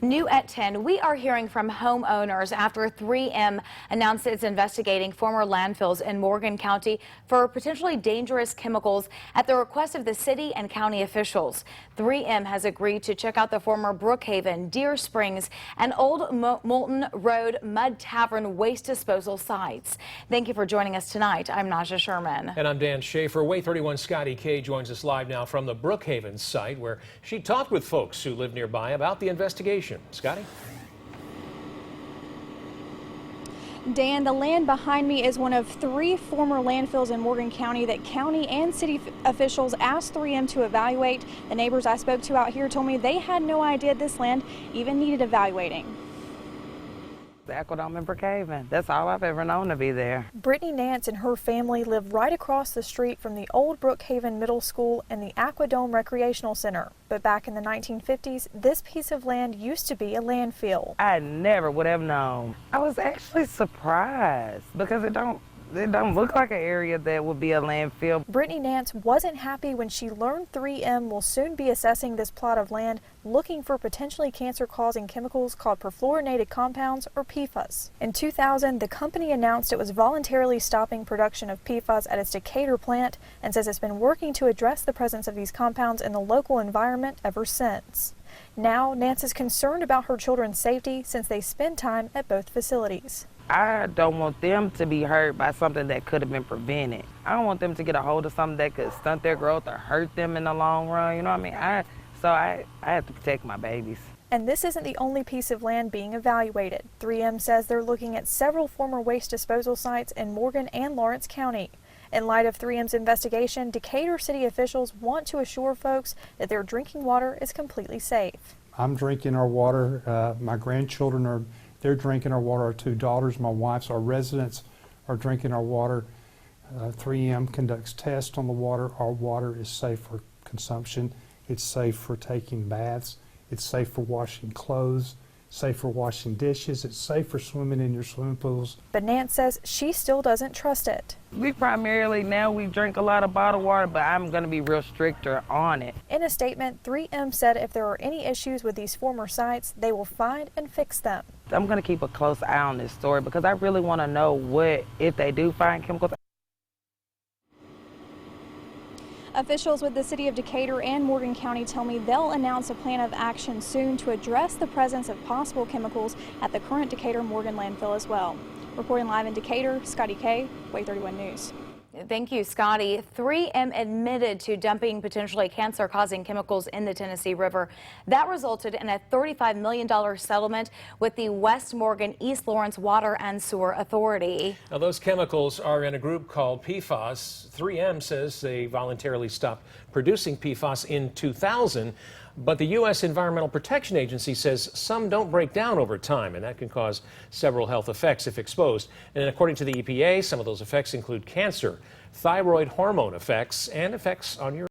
New at 10, we are hearing from homeowners after 3M announced it's investigating former landfills in Morgan County for potentially dangerous chemicals at the request of the city and county officials. 3M has agreed to check out the former Brookhaven, Deer Springs, and Old Moulton Road Mud Tavern waste disposal sites. Thank you for joining us tonight. I'm Naja Sherman. And I'm Dan Schaefer. Way 31 Scotty K joins us live now from the Brookhaven site, where she talked with folks who live nearby about the investigation. Scotty? Dan, the land behind me is one of 3 former landfills in Morgan County that county and city officials asked 3M to evaluate. The neighbors I spoke to out here told me they had no idea this land even needed evaluating. The Aquadome in Brookhaven. That's all I've ever known to be there. Brittany Nance and her family live right across the street from the old Brookhaven Middle School and the Aquadome Recreational Center. But back in the 1950s, this piece of land used to be a landfill. I never would have known. I was actually surprised because it don't look like an area that would be a landfill. Brittany Nance wasn't happy when she learned 3M will soon be assessing this plot of land looking for potentially cancer-causing chemicals called perfluorinated compounds, or PFAS. In 2000, the company announced it was voluntarily stopping production of PFAS at its Decatur plant and says it's been working to address the presence of these compounds in the local environment ever since. Now, Nance is concerned about her children's safety since they spend time at both facilities. I don't want them to be hurt by something that could have been prevented. I don't want them to get a hold of something that could stunt their growth or hurt them in the long run, you know what I mean? So I have to protect my babies. And this isn't the only piece of land being evaluated. 3M says they're looking at several former waste disposal sites in Morgan and Lawrence County. In light of 3M's investigation, Decatur city officials want to assure folks that their drinking water is completely safe. I'm drinking our water. My grandchildren they're drinking our water. Our 2 daughters, my wife's, our residents are drinking our water. 3M conducts tests on the water. Our water is safe for consumption. It's safe for taking baths. It's safe for washing clothes, safe for washing dishes. It's safe for swimming in your swimming pools. But Nance says she still doesn't trust it. We drink a lot of bottled water, but I'm going to be real stricter on it. In a statement, 3M said if there are any issues with these former sites, they will find and fix them. I'm going to keep a close eye on this story because I really want to know if they do find chemicals. Officials with the city of Decatur and Morgan County tell me they'll announce a plan of action soon to address the presence of possible chemicals at the current Decatur-Morgan landfill as well. Reporting live in Decatur, Scotty K, Way 31 News. Thank you, Scotty. 3M admitted to dumping potentially cancer-causing chemicals in the Tennessee River. That resulted in a $35 million settlement with the West Morgan East Lawrence Water and Sewer Authority. Now, those chemicals are in a group called PFAS. 3M says they voluntarily stopped producing PFAS in 2000. But the U.S. Environmental Protection Agency says some don't break down over time, and that can cause several health effects if exposed. And according to the EPA, some of those effects include cancer, thyroid hormone effects, and effects on your